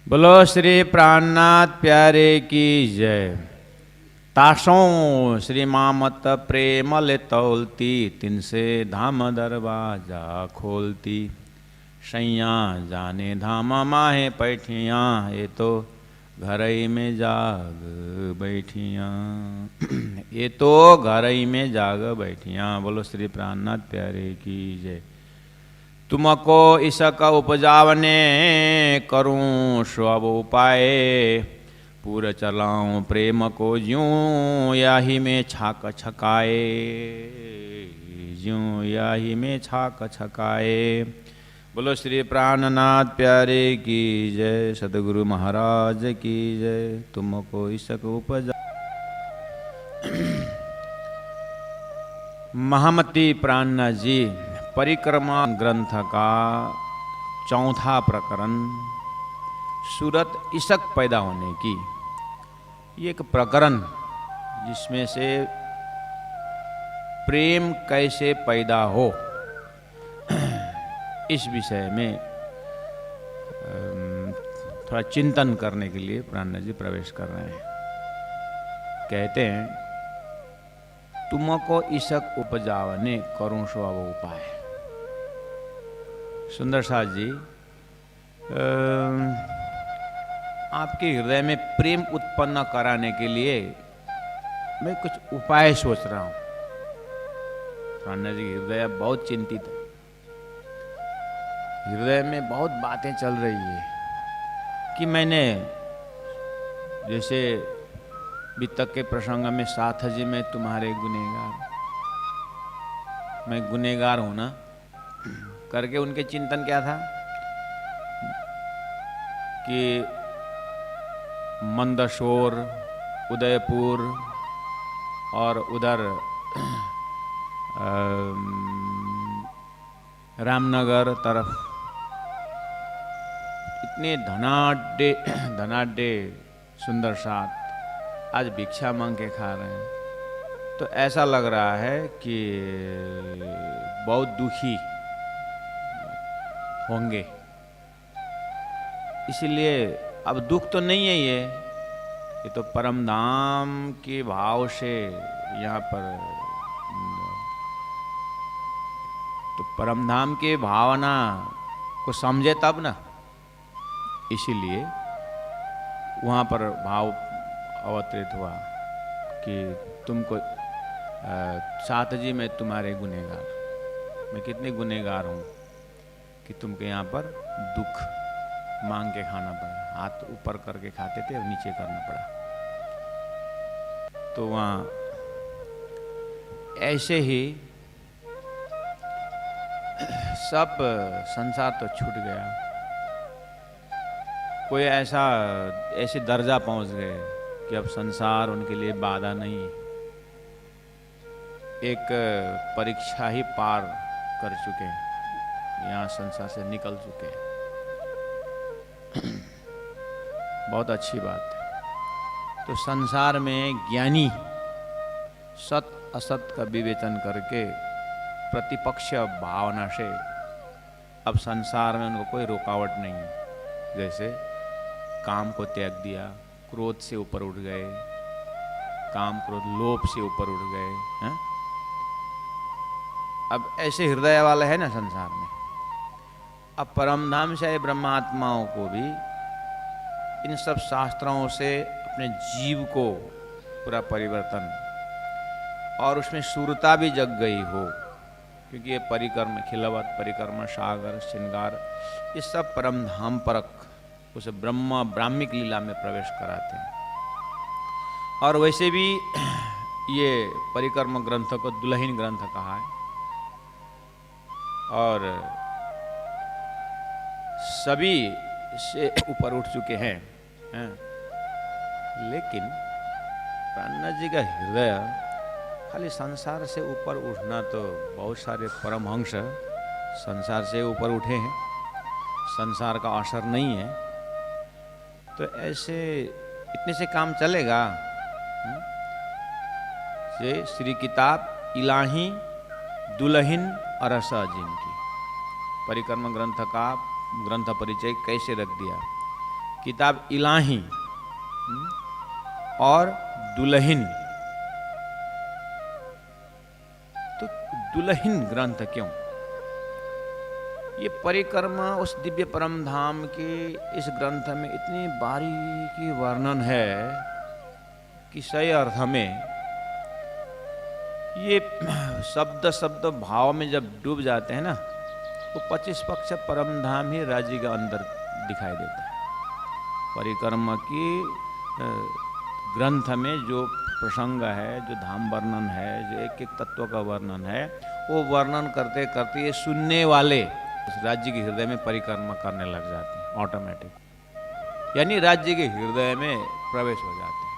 बोलो श्री प्राणनाथ प्यारे की जय। तासों श्री मामत प्रेमल तौलती, तिनसे धाम दरवाजा खोलती। सैया जाने धाम माहे पैठियाँ, ये तो घर ही में जाग बैठियाँ। ये तो घर ही में जाग बैठियाँ। बोलो श्री प्राणनाथ प्यारे की जय। तुमको इसक उपजावने करूं सब उपाय, पूर चलाऊं प्रेम को ज्यूं याही में छाक छकाए, ज्यूं याही में छाक छकाए। बोलो श्री प्राणनाथ प्यारे की जय। सदगुरु महाराज की जय। तुमको इसक उपजा। महामती प्राणनाथ जी परिक्रमा ग्रंथ का चौथा प्रकरण, सूरत इसक पैदा होने की। ये एक प्रकरण जिसमें से प्रेम कैसे पैदा हो, इस विषय में थोड़ा चिंतन करने के लिए प्राणनाथ जी प्रवेश कर रहे हैं। कहते हैं, तुमको इसक उपजावने करूं सो अब उपाय। सुंदर साथ जी, आपके हृदय में प्रेम उत्पन्न कराने के लिए मैं कुछ उपाय सोच रहा हूं। प्राणनाथ जी हृदय बहुत चिंतित है, हृदय में बहुत बातें चल रही है कि मैंने जैसे वितक के प्रसंग में साथ जी मैं तुम्हारे गुनेगार, मैं गुनेगार हूं ना करके उनके चिंतन क्या था कि मंदसौर, उदयपुर और उधर रामनगर तरफ इतने धनाढ्य धनाढ्य सुंदर साथ आज भिक्षा मांग के खा रहे हैं, तो ऐसा लग रहा है कि बहुत दुखी होंगे। इसलिए अब दुख तो नहीं है, ये तो परम धाम के भाव से यहाँ पर, तो परम धाम के भावना को समझे तब ना, इसीलिए वहाँ पर भाव अवतरित हुआ कि तुमको साथ जी मैं तुम्हारे गुनेगार, मैं कितने गुनेगार हूँ कि तुमके यहाँ पर दुख मांग के खाना पड़ा। हाथ ऊपर करके खाते थे और नीचे करना पड़ा। तो वहाँ ऐसे ही सब संसार तो छूट गया। कोई ऐसे दर्जा पहुंच गए कि अब संसार उनके लिए बाधा नहीं, एक परीक्षा ही पार कर चुके हैं, यहाँ संसार से निकल चुके हैं। बहुत अच्छी बात है। तो संसार में ज्ञानी सत असत का विवेचन करके प्रतिपक्ष भावना से अब संसार में उनको कोई रुकावट नहीं है। जैसे काम को त्याग दिया, क्रोध से ऊपर उठ गए, काम क्रोध लोभ से ऊपर उठ गए हैं? अब ऐसे हृदय वाले है ना संसार में। अब परम धाम से आए ब्रह्मात्माओं को भी इन सब शास्त्रों से अपने जीव को पूरा परिवर्तन और उसमें सूरता भी जग गई हो, क्योंकि ये परिक्रम खिलवत, परिक्रम सागर, श्रृंगार, ये सब परम धाम परक उसे ब्रह्म ब्राह्मिक लीला में प्रवेश कराते हैं। और वैसे भी ये परिक्रम ग्रंथ को दुल्हन ग्रंथ कहा है और सभी से ऊपर उठ चुके हैं। लेकिन प्राणनाथ जी का हृदय खाली संसार से ऊपर उठना, तो बहुत सारे परमहंस संसार से ऊपर उठे हैं, संसार का असर नहीं है, तो ऐसे इतने से काम चलेगा? ये श्री किताब इलाही दुल्हन अरसा जिनकी परिक्रम ग्रंथ का ग्रंथ परिचय कैसे रख दिया किताब इलाही और दुल्हिन। तो दुल्हिन ग्रंथ क्यों? ये परिक्रमा उस दिव्य परम धाम के इस ग्रंथ में इतनी बारीकी वर्णन है कि सही अर्थ में ये शब्द शब्द भाव में जब डूब जाते हैं ना, वो 25 पक्ष परम धाम ही राज्य के अंदर दिखाई देता है। परिक्रमा की ग्रंथ में जो प्रसंग है, जो धाम वर्णन है, जो एक एक तत्व का वर्णन है, वो वर्णन करते करते ये सुनने वाले उस राज्य के हृदय में परिक्रमा करने लग जाते हैं ऑटोमेटिक, यानी राज्य के हृदय में प्रवेश हो जाते हैं।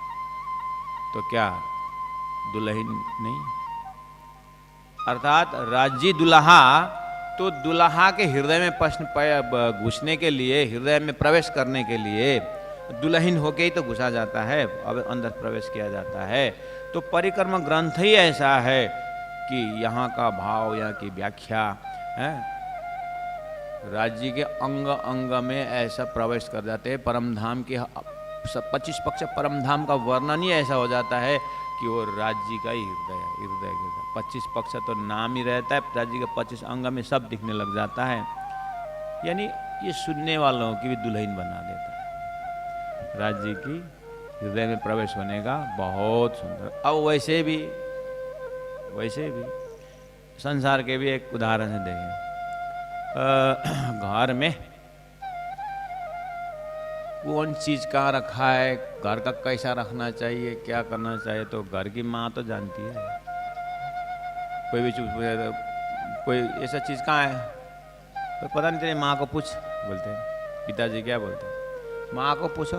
तो क्या दुल्हन नहीं? अर्थात राज्य दुल्हा, तो दुल्हा के हृदय में घुसने के लिए, हृदय में प्रवेश करने के लिए दुल्हन होके ही तो घुसा जाता है, अब अंदर प्रवेश किया जाता है। तो परिक्रमा ग्रंथ ही ऐसा है कि यहाँ का भाव, यहाँ की व्याख्या है, राज्य के अंग अंग में ऐसा प्रवेश कर जाते हैं। परमधाम के 25 पक्ष परमधाम का वर्णन ही ऐसा हो जाता है कि वो राज्य का ही हृदय 25 पक्ष तो नाम ही रहता है, राज्य के 25 अंग में सब दिखने लग जाता है। यानी ये सुनने वालों की भी दुल्हन बना देता है। राज्य की हृदय में प्रवेश होने का बहुत सुंदर। अब वैसे भी संसार के भी एक उदाहरण है, देखें। घर में कौन चीज कहाँ रखा है, घर का कैसा रखना चाहिए, क्या करना चाहिए, तो घर की माँ तो जानती है। कोई भी चीज, कोई ऐसा चीज कहाँ है, तो पता नहीं, तेरी माँ को पूछ बोलते हैं। पिताजी क्या बोलते हैं? माँ को पूछो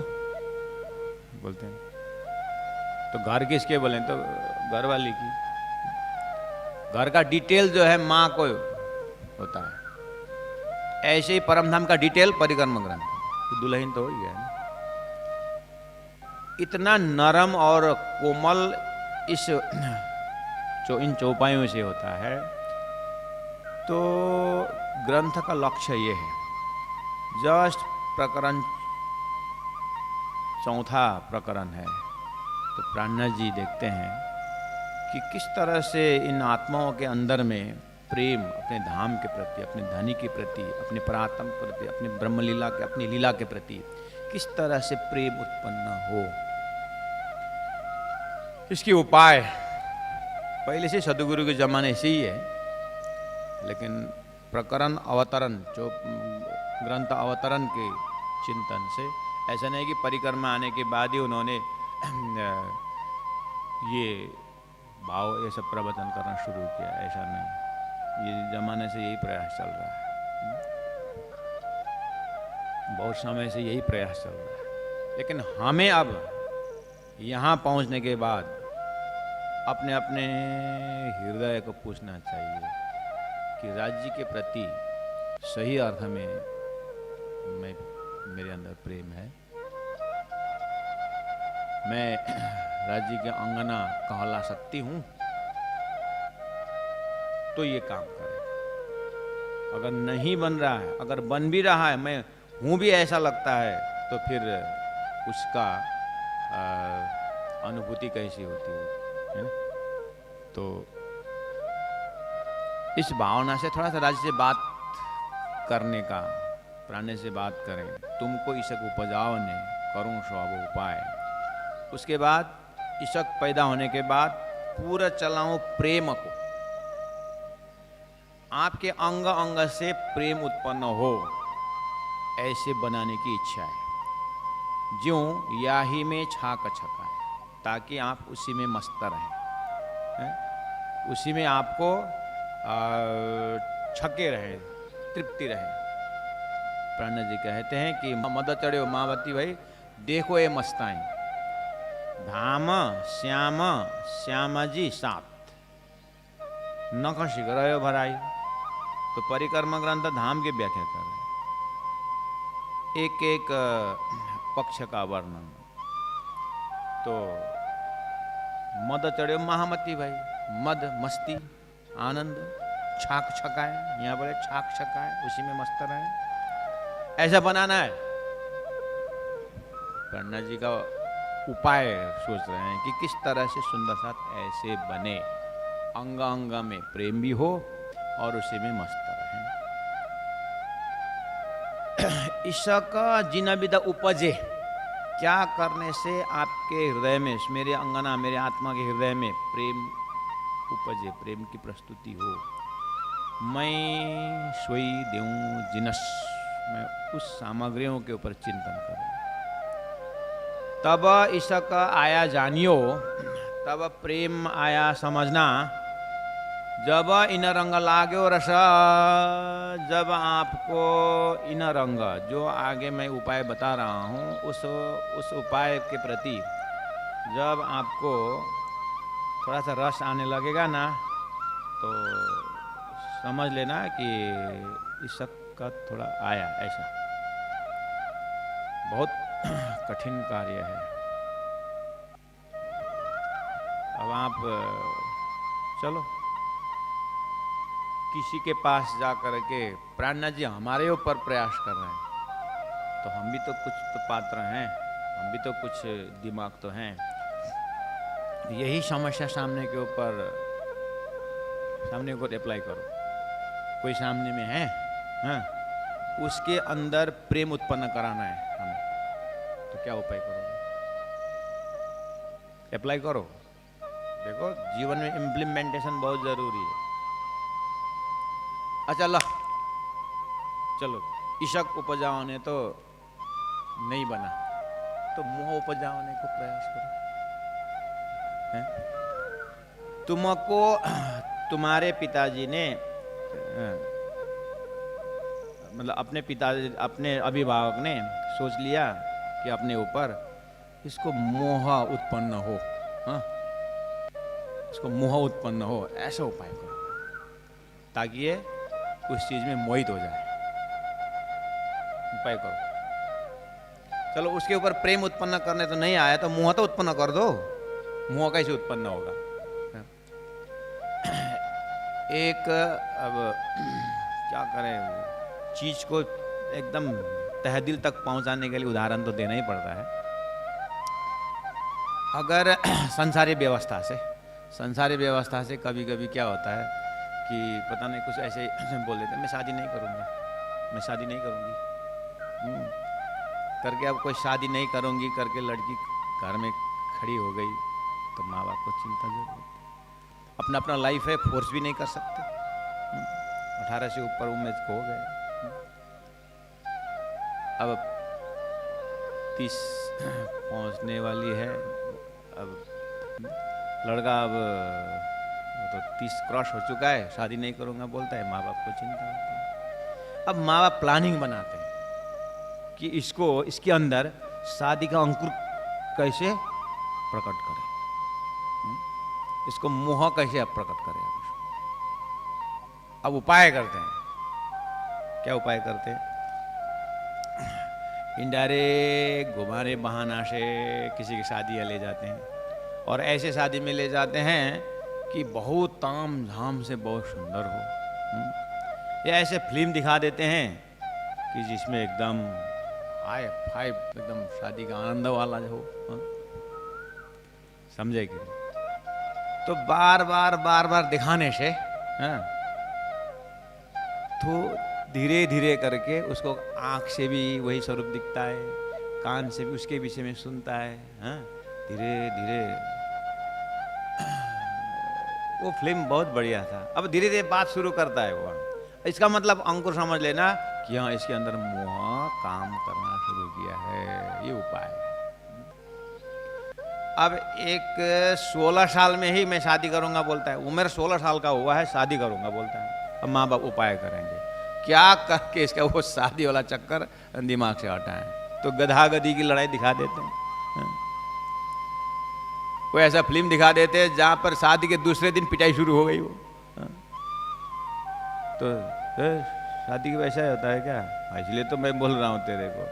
बोलते हैं। तो घर किसके बोले? तो घर वाली की। घर का डिटेल जो है माँ को होता है। ऐसे ही परमधाम का डिटेल परिक्रमा ग्रंथ, तो दुल्हन तो हो ही गया। इतना नरम और कोमल इस इन चौपाइयों से होता है। तो ग्रंथ का लक्ष्य ये है, जस्ट प्रकरण 4था प्रकरण है, तो प्राणनाथ जी देखते हैं कि किस तरह से इन आत्माओं के अंदर में प्रेम अपने धाम के प्रति, अपने धनी के प्रति, अपने परात्म के प्रति, अपने ब्रह्मलीला के, अपनी लीला के प्रति किस तरह से प्रेम उत्पन्न हो, इसके उपाय पहले से सदगुरु के जमाने से ही है। लेकिन प्रकरण अवतरण, जो ग्रंथ अवतरण के चिंतन से, ऐसा नहीं कि परिक्रमा आने के बाद ही उन्होंने ये भाव, ये सब प्रवचन करना शुरू किया, ऐसा नहीं। ये जमाने से यही प्रयास चल रहा है, बहुत समय से यही प्रयास चल रहा है। लेकिन हमें अब यहाँ पहुँचने के बाद अपने अपने हृदय को पूछना चाहिए कि राज्य के प्रति सही अर्थ में मेरे अंदर प्रेम है, मैं राज्य के अंगना कहला सकती हूँ, तो ये काम करें। अगर नहीं बन रहा है, अगर बन भी रहा है, मैं हूँ भी ऐसा लगता है, तो फिर उसका अनुभूति कैसी होती है ना? तो इस भावना से थोड़ा सा राज्य से बात करने का, प्राणी से बात करें। तुमको ईशक उपजाओ ने करूँ सब उपाय। उसके बाद ईशक पैदा होने के बाद पूरा चलाऊं प्रेम को, आपके अंग अंग से प्रेम उत्पन्न हो, ऐसे बनाने की इच्छा है। ज्यों याही में छाक छकाए, ताकि आप उसी में मस्त रहें, उसी में आपको छके रहे, तृप्ति रहे। प्राणनाथ जी कहते हैं कि मद चढ़ो मावती भाई, देखो ये मस्ताई, धाम श्याम श्यामाजी सात, नख शीघ्र भराई। तो परिक्रमा ग्रंथ धाम की व्याख्या कर रहे हैं, एक एक पक्ष का वर्णन। तो मद चढ़े महामती भाई, मद मस्ती आनंद, छाक छकाए, यहाँ बोले छाक छकाए, उसी में मस्त रहे, ऐसा बनाना है। पन्ना जी का उपाय सोच रहे हैं कि किस तरह से सुंदर साथ ऐसे बने, अंग अंग में प्रेम भी हो और उसी में मस्त रहे। इसका जिना विदा उपजे, क्या करने से आपके हृदय में, मेरे अंगना, मेरे आत्मा के हृदय में प्रेम उपजे, प्रेम की प्रस्तुति हो। मैं सोई देऊं जिनस, मैं उस सामग्रियों के ऊपर चिंतन करूं। तब इसका आया जानियो, तब प्रेम आया समझना। जब इन रंग लाग्यो रस, जब आपको इन रंग, जो आगे मैं उपाय बता रहा हूँ, उस उपाय के प्रति जब आपको थोड़ा सा रस आने लगेगा ना, तो समझ लेना कि इस सब का थोड़ा आया। ऐसा बहुत कठिन कार्य है। अब आप चलो किसी के पास जा कर के, प्राणनाथ जी हमारे ऊपर प्रयास कर रहे हैं, तो हम भी तो कुछ तो पात्र हैं, हम भी तो कुछ दिमाग तो हैं। यही समस्या सामने के ऊपर अप्लाई करो। कोई सामने में है, हाँ, उसके अंदर प्रेम उत्पन्न कराना है हमें, तो क्या उपाय करोगे? अप्लाई करो। देखो, जीवन में इम्प्लीमेंटेशन बहुत जरूरी है। अच्छा ला, चलो इशक उपजाओ ने तो नहीं बना, तो मोह उपजाने को प्रयास करो। तुमको तुम्हारे पिताजी ने, मतलब अपने पिताजी, अपने अभिभावक ने सोच लिया कि अपने ऊपर इसको मोह उत्पन्न हो, हाँ, इसको मोह उत्पन्न हो, ऐसा उपाय करो ताकि ये उस चीज में मोहित हो जाए। उपाय करो। चलो उसके ऊपर प्रेम उत्पन्न करने तो नहीं आया, तो मोह तो उत्पन्न कर दो। मोह कैसे उत्पन्न होगा? एक, अब क्या करें, चीज को एकदम तहदिल तक पहुंचाने के लिए उदाहरण तो देना ही पड़ता है। अगर संसारी व्यवस्था से कभी कभी क्या होता है कि पता नहीं कुछ ऐसे बोल देते हैं, मैं शादी नहीं करूंगी करके, अब कोई शादी नहीं करूंगी करके लड़की घर में खड़ी हो गई, तो माँ बाप को चिंता जरूर होती। अपना अपना लाइफ है, फोर्स भी नहीं कर सकते। 18 से ऊपर उम्र हो गए, अब 30 पहुंचने वाली है। अब लड़का अब तो 30 क्रॉस हो चुका है, शादी नहीं करूंगा बोलता है, माँ बाप को चिंता होती है। अब माँ बाप प्लानिंग बनाते हैं कि इसके अंदर शादी का अंकुर कैसे प्रकट करें, इसको मोह कैसे प्रकट करें। अब उपाय करते हैं। क्या उपाय करते हैं? इंडायरेक्ट घुमाने बहाना से किसी की शादी ले जाते हैं, और ऐसे शादी में ले जाते हैं कि बहुत ताम झाम से बहुत सुंदर हो, या ऐसे फिल्म दिखा देते हैं कि जिसमें एकदम हाई फाई, एकदम शादी का आनंद वाला हो, समझे कि? तो बार बार दिखाने से, हाँ, तो धीरे धीरे करके उसको आँख से भी वही स्वरूप दिखता है, कान से भी उसके विषय में सुनता है, हाँ, धीरे धीरे। वो फिल्म बहुत बढ़िया था। अब धीरे धीरे बात शुरू करता है वो। इसका मतलब अंकुर समझ लेना कि हाँ, इसके अंदर मोह काम करना शुरू किया है। ये उपाय है। अब एक 16 साल में ही मैं शादी करूंगा बोलता है, उम्र 16 साल का हुआ है, शादी करूंगा बोलता है। अब माँ बाप उपाय करेंगे क्या करके इसका वो शादी वाला चक्कर दिमाग से हटाएं। तो गधा गधी की लड़ाई दिखा देते हैं, कोई ऐसा फिल्म दिखा देते हैं जहां पर शादी के दूसरे दिन पिटाई शुरू हो गई वो, तो शादी की वैसा होता है क्या? इसलिए तो मैं बोल रहा हूं तेरे को।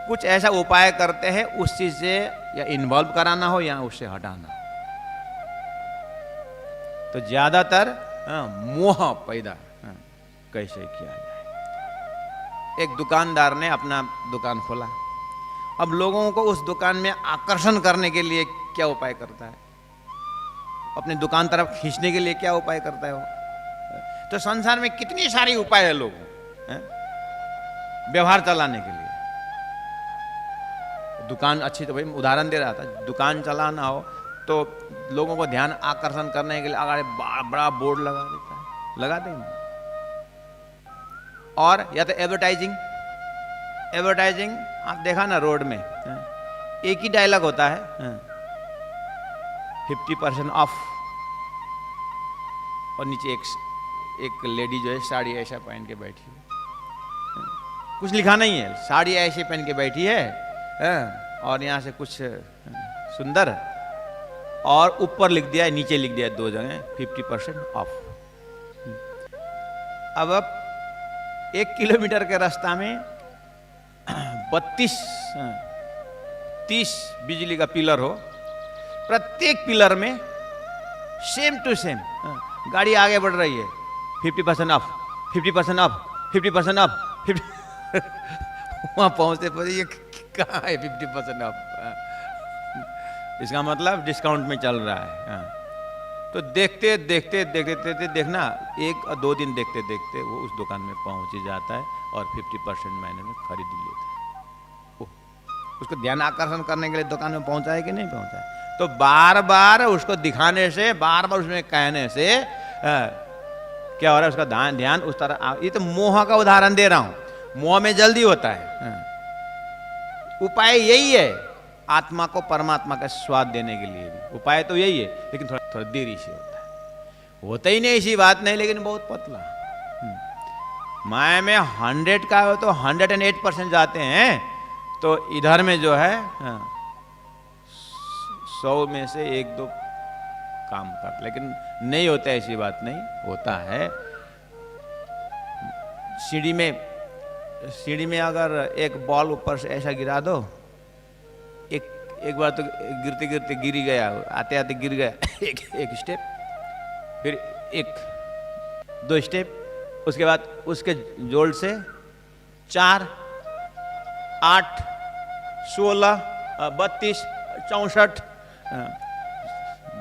कुछ ऐसा उपाय करते हैं उस चीज से या इन्वॉल्व कराना हो या उससे हटाना। तो ज्यादातर मोह पैदा कैसे किया जाए। एक दुकानदार ने अपना दुकान खोला अब लोगों को उस दुकान में आकर्षण करने के लिए क्या उपाय करता है, अपने दुकान तरफ खींचने के लिए क्या उपाय करता है वो। तो संसार में कितनी सारी उपाय है लोगों, व्यवहार चलाने के लिए। दुकान अच्छी, तो भाई उदाहरण दे रहा था, दुकान चलाना हो तो लोगों को ध्यान आकर्षण करने के लिए अगर बड़ा बोर्ड लगा देता है, लगा देंगे। और या तो एडवर्टाइजिंग, एडवर्टाइजिंग आप देखा ना रोड में, एक ही डायलॉग होता है, 50% ऑफ, और नीचे एक लेडी जो है साड़ी ऐसा पहन के बैठी है, कुछ लिखा नहीं है, साड़ी ऐसे पहन के बैठी है, और यहाँ से कुछ सुंदर, और ऊपर लिख दिया है, नीचे लिख दिया है, दो जगह 50% ऑफ। अब 1 किलोमीटर के रास्ता में 30 बिजली का पिलर हो, प्रत्येक पिलर में सेम टू सेम गाड़ी आगे बढ़ रही है, 50% ऑफ, 50% ऑफ, 50% ऑफ, 50 वहां पहुंचते पहुंचते ये कहाँ है 50% ऑफ, इसका मतलब डिस्काउंट में चल रहा है। तो देखते देखते देखते देखते देखना, 1 और 2 दिन देखते देखते वो उस दुकान में पहुंच ही जाता है और 50% महीने में खरीद लेता है। उसको ध्यान आकर्षण करने के लिए दुकान में पहुंचा है कि नहीं पहुंचा है। तो बार बार उसको दिखाने से, बार बार उसमें कहने से क्या हो रहा है, उसका ध्यान उस तरह। ये तो मोह का उदाहरण दे रहा हूं, मोह में जल्दी होता है। उपाय यही है, आत्मा को परमात्मा का स्वाद देने के लिए भी उपाय तो यही है, लेकिन थोड़ा थोड़ा देरी से होता है। होता ही नहीं ऐसी बात नहीं, लेकिन बहुत पतला। माया में 100 का हो तो 108% जाते हैं, तो इधर में जो है 100 में से 1-2 काम कर, लेकिन नहीं होता, ऐसी बात नहीं होता है। सीढ़ी में अगर एक बॉल ऊपर से ऐसा गिरा दो, एक बार तो गिरते गिरते गिर गया, आते आते गिर गया, एक स्टेप, फिर 1-2 स्टेप, उसके बाद उसके जोड़ से 4, 8, 16, 32, 64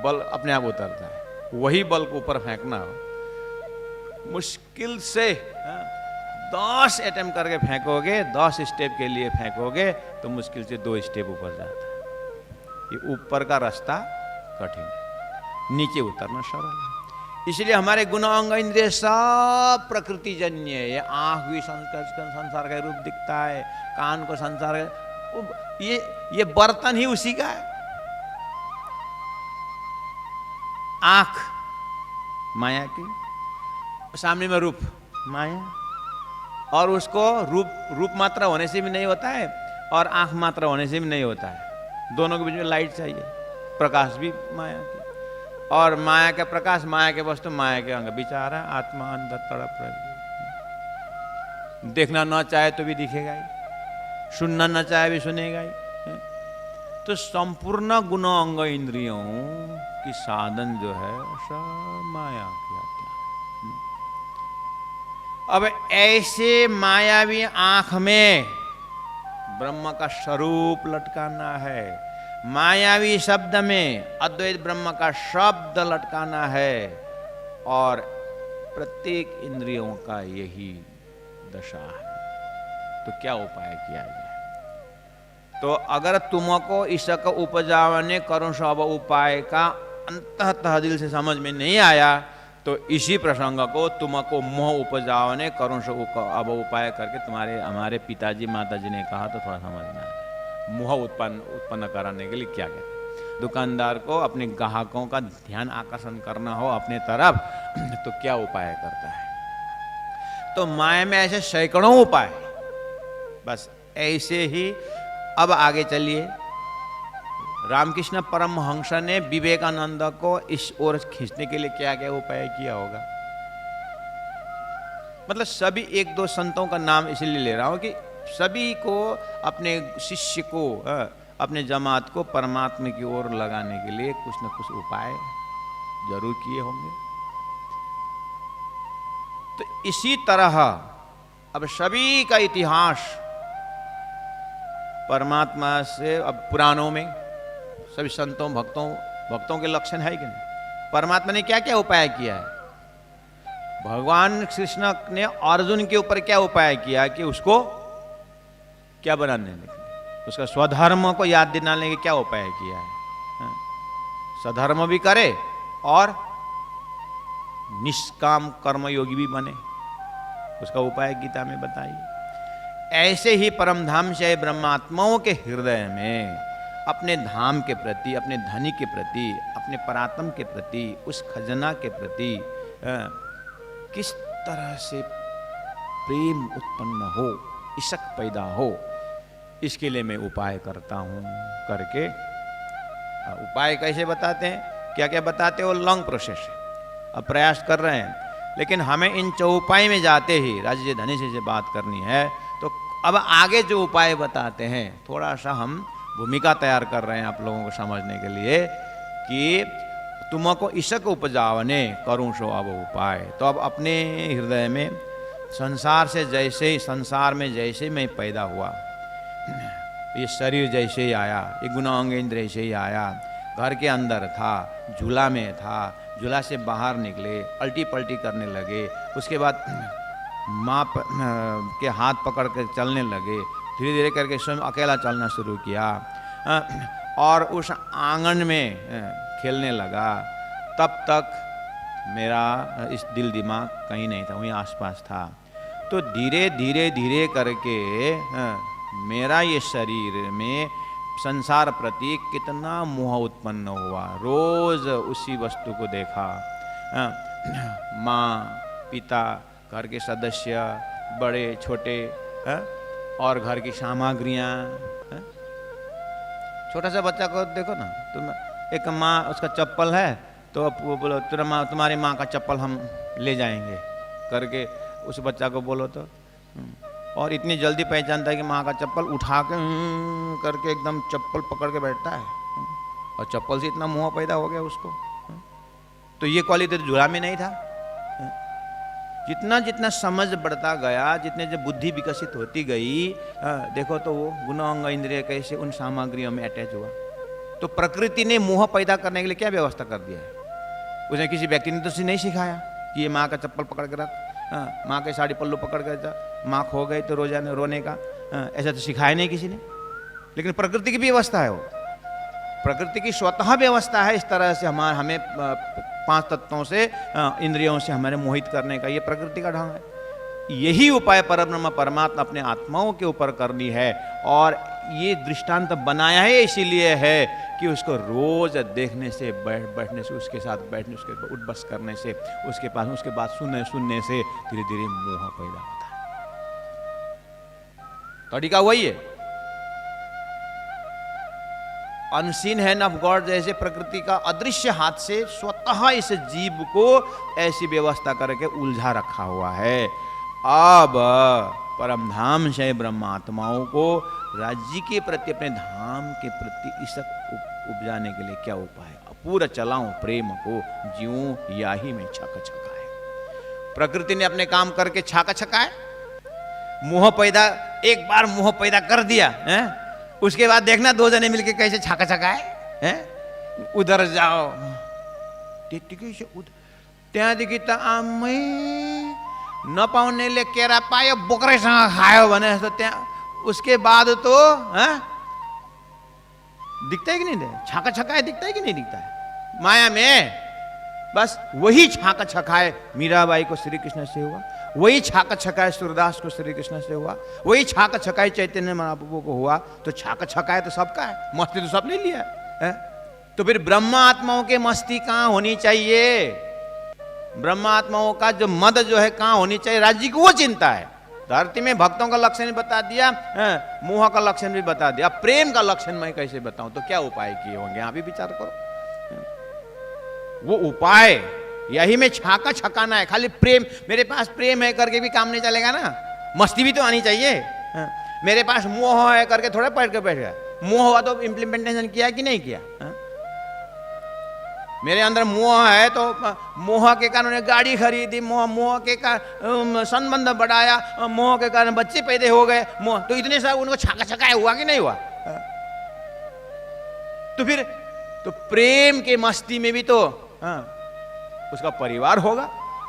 बल अपने आप उतरता है। वही बल को ऊपर फेंकना हो, मुश्किल से 10 अटेम्प्ट करके फेंकोगे, 10 स्टेप के लिए फेंकोगे तो मुश्किल से 2 स्टेप ऊपर जाता है। ये ऊपर का रास्ता कठिन है, नीचे उतरना सरल है। इसलिए हमारे गुण अंग इंद्रिय सब प्रकृति जन्य है। ये आंख भी संसार का रूप दिखता है, कान को संसार का, ये बर्तन ही उसी का है। आंख माया की, सामने में रूप माया, और उसको रूप मात्रा होने से भी नहीं होता है और आंख मात्रा होने से भी नहीं होता है। दोनों के बीच में लाइट चाहिए, प्रकाश भी माया की, और माया का प्रकाश, माया के वस्तु, माया के अंग। बेचारा आत्मा अंदर तड़प रही, देखना ना चाहे तो भी दिखेगा ही, सुनना ना चाहे भी सुनेगा ही। तो संपूर्ण गुण अंग इंद्रियों की साधन जो है सब माया की हत्या। अब ऐसे मायावी आंख में ब्रह्म का स्वरूप लटकाना है, मायावी शब्द में अद्वैत ब्रह्म का शब्द लटकाना है, और प्रत्येक इंद्रियों का यही दशा है। तो क्या उपाय किया जाए? तो अगर तुमको इसका उपजावने करो सब उपाय का अंततः दिल से समझ में नहीं आया, तो इसी प्रसंग को तुमको मोह उपजावने करो सो अब उपाय करके, हमारे पिताजी माताजी ने कहा तो थोड़ा समझना है। मोह उत्पन्न कराने के लिए क्या कहते हैं? दुकानदार को अपने ग्राहकों का ध्यान आकर्षण करना हो अपने तरफ, तो क्या उपाय करता है? तो माया में ऐसे सैकड़ों उपाय। बस ऐसे ही अब आगे चलिए। रामकृष्ण परमहंस ने विवेकानंद को इस ओर खींचने के लिए क्या क्या उपाय किया होगा? मतलब सभी 1-2 संतों का नाम इसलिए ले रहा हूं कि सभी को, अपने शिष्य को, अपने जमात को परमात्मा की ओर लगाने के लिए कुछ न कुछ उपाय जरूर किए होंगे। तो इसी तरह अब सभी का इतिहास परमात्मा से, अब पुराणों में सभी संतों भक्तों के लक्षण है कि नहीं? परमात्मा ने क्या क्या उपाय किया है? भगवान कृष्ण ने अर्जुन के ऊपर क्या उपाय किया कि उसको क्या बनाने लगे, उसका स्वधर्म को याद दिलाने के क्या उपाय किया है? स्वधर्म भी करे और निष्काम कर्मयोगी भी बने, उसका उपाय गीता में बताइए। ऐसे ही परमधाम से ब्रह्मात्माओं के हृदय में अपने धाम के प्रति, अपने धनी के प्रति, अपने परात्म के प्रति, उस खजना के प्रति किस तरह से प्रेम उत्पन्न हो, इशक पैदा हो, इसके लिए मैं उपाय करता हूं करके। उपाय कैसे बताते हैं, क्या क्या बताते हैं, वो लॉन्ग प्रोसेस है, अब प्रयास कर रहे हैं। लेकिन हमें इन चौपाई में जाते ही राज्य धनी से बात करनी है, तो अब आगे जो उपाय बताते हैं थोड़ा सा हम भूमिका तैयार कर रहे हैं आप लोगों को समझने के लिए कि तुमको इशक उपजावने करूं सो अब उपाय। तो अब अपने हृदय में संसार में जैसे मैं पैदा हुआ, ये शरीर जैसे ही आया, ये गुणांग इंद्र जैसे ही आया, घर के अंदर था, झूला में था, झूला से बाहर निकले, अल्टी पल्टी करने लगे, उसके बाद माँ के हाथ पकड़ कर चलने लगे, धीरे धीरे करके स्वयं अकेला चलना शुरू किया और उस आंगन में खेलने लगा। तब तक मेरा इस दिल दिमाग कहीं नहीं था, वहीं आसपास था। तो धीरे धीरे धीरे करके मेरा ये शरीर में संसार प्रति कितना मोह उत्पन्न हुआ। रोज उसी वस्तु को देखा, माँ, पिता, घर के सदस्य, बड़े छोटे और घर की सामग्रियाँ। छोटा सा बच्चा को देखो ना, तुम एक माँ, उसका चप्पल है तो वो बोलो तुम्हारी माँ का चप्पल हम ले जाएंगे करके उस बच्चा को बोलो तो, और इतनी जल्दी पहचानता है कि माँ का चप्पल उठा के करके एकदम चप्पल पकड़ के बैठता है, और चप्पल से इतना मोह पैदा हो गया उसको। तो ये क्वालिटी तो झूला में नहीं था। जितना जितना समझ बढ़ता गया, जितने जब बुद्धि विकसित होती गई, देखो तो वो गुणांग इंद्रिय कैसे उन सामग्रियों में अटैच हुआ। तो प्रकृति ने मोह पैदा करने के लिए क्या व्यवस्था कर दिया है? उसने किसी व्यक्ति ने तो नहीं सिखाया कि ये माँ का चप्पल पकड़ के रख, माँ के साड़ी पल्लू पकड़ के जा, माँ खो गई तो रोजाना रोने का, ऐसा तो सिखाया नहीं किसी ने। लेकिन प्रकृति की भी व्यवस्था है, वो प्रकृति की स्वतः व्यवस्था है। इस तरह से हमें 5 तत्वों से, इंद्रियों से हमारे मोहित करने का, ये प्रकृति का ढंग है। यही उपाय परब्रह्म परमात्मा अपने आत्माओं के ऊपर करनी है, और ये दृष्टांत बनाया है इसीलिए है कि उसको रोज देखने से, बैठने से, उसके साथ बैठने, उसके उठ बस करने से, उसके पास, उसके बाद सुनने से धीरे धीरे मोह पैदा होता है। तरीका वही है। अनसीन हैंड ऑफ गॉड जैसे प्रकृति का अदृश्य हाथ से स्वतः इस जीव को ऐसी व्यवस्था करके उलझा रखा हुआ है। अब परमधाम से ब्रह्मात्माओं को राज्य के प्रति, अपने धाम के प्रति इशक उपजाने के लिए क्या उपाय? पूरा चलाऊं प्रेम को, जीऊं याही में छक छकाए। प्रकृति ने अपने काम करके छाका छकाए, मोह पैदा, एक बार मोह पैदा कर दिया है, उसके बाद देखना 2 जने मिलके कैसे छाका छकाए हैं। उधर जाओ त्या देखी त आमै नपाउनेले केरा पायो बोक्रासँग खायो भने जस्तो त्यहाँ, उसके बाद तो दिखता है कि नहीं? छाका छकाए दिखता है कि नहीं दिखता है? माया में बस वही छाका छकाए मीराबाई को श्री कृष्ण से हुआ, वही छाका छकाए सूरदास को श्री कृष्ण से हुआ, वही छाका छकाए चैतन्य महाप्रभु को हुआ। तो छाका छकाए तो सबका है, मस्ती तो सब ले लिया है। तो फिर ब्रह्म आत्माओं के मस्ती कहाँ होनी चाहिए? ब्रह्म आत्माओं का जो मद जो है कहाँ होनी चाहिए? राज्य की वो चिंता है। धरती में भक्तों का लक्षण भी बता दिया, मोह का लक्षण भी बता दिया, प्रेम का लक्षण मैं कैसे बताऊं? तो क्या उपाय किए होंगे? आप भी विचार करो। वो उपाय यही में छाका छकाना है। खाली प्रेम, मेरे पास प्रेम है करके भी काम नहीं चलेगा ना, मस्ती भी तो आनी चाहिए। मेरे पास मोह है करके थोड़ा पढ़ के बैठ गया, मोह हुआ तो इम्प्लीमेंटेशन किया कि नहीं किया? मेरे अंदर मोह है तो मोह के कारण उन्हें गाड़ी खरीदी, मोह के कारण संबंध बढ़ाया, मोह के कारण बच्चे पैदा हो गए, मोह तो इतने सारे उनको छका छकाया हुआ कि नहीं हुआ? तो फिर तो प्रेम के मस्ती में भी तो उसका परिवार होगा,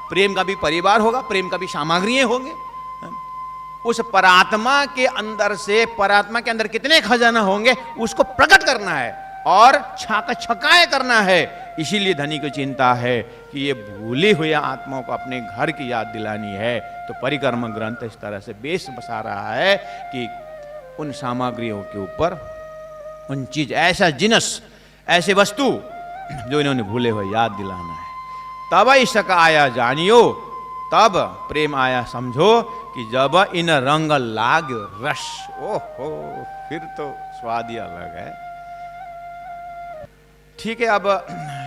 प्रेम का भी परिवार होगा, प्रेम का भी सामग्री होंगे। उस परात्मा के अंदर से, परात्मा के अंदर कितने खजाना होंगे उसको प्रकट करना है और छाका छकाए करना है। इसीलिए धनी को चिंता है कि ये भूली हुई आत्माओं को अपने घर की याद दिलानी है। तो परिक्रम ग्रंथ इस तरह से बेस बसा रहा है कि उन सामग्रियों के ऊपर, उन चीज, ऐसा जिनस, ऐसे वस्तु जो इन्होंने भूले हुए याद दिलाना है। तब इसका आया जानियो, तब प्रेम आया समझो कि जब इन रंग लाग रस, ओहो फिर तो स्वाद ही अलग है। ठीक है, अब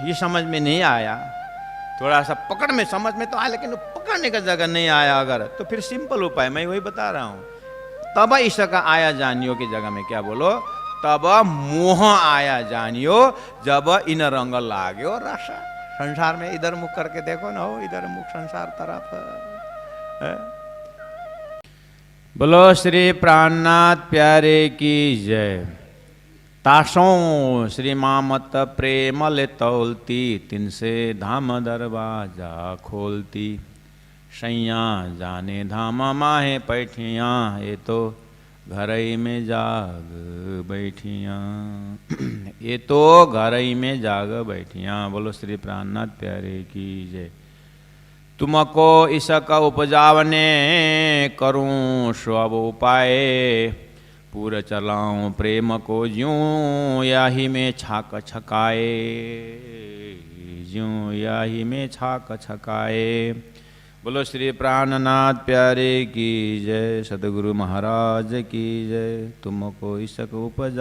ये समझ में नहीं आया, थोड़ा सा पकड़ में समझ में तो आया, लेकिन पकड़ने का जगह नहीं आया अगर, तो फिर सिंपल उपाय मैं वही बता रहा हूं। तब इसका आया जानियो की जगह में क्या बोलो? तब मोह आया जानियो जब इन रंग लाग्यो रस। संसार में इधर मुख करके देखो ना, हो इधर मुख संसार तरफ है। बोलो श्री प्राणनाथ प्यारे की जय। तासों श्री मामत प्रेम ले तौलती, तिनसे धाम दरवाजा खोलती। सैया जाने धाम माहे पैठियाँ, ये तो घरई में जाग बैठियाँ, ये तो घरई में जाग बैठियाँ। बोलो श्री प्राणनाथ प्यारे की जय। तुमको इसका उपजावने करूं सब उपाय, पूरा चलाऊं प्रेम को ज्यों याही में छाक छकाए, ज्यों याही में छाक छकाए। बोलो श्री प्राणनाथ प्यारे की जय। सदगुरु महाराज की जय। तुमको इसका उपजा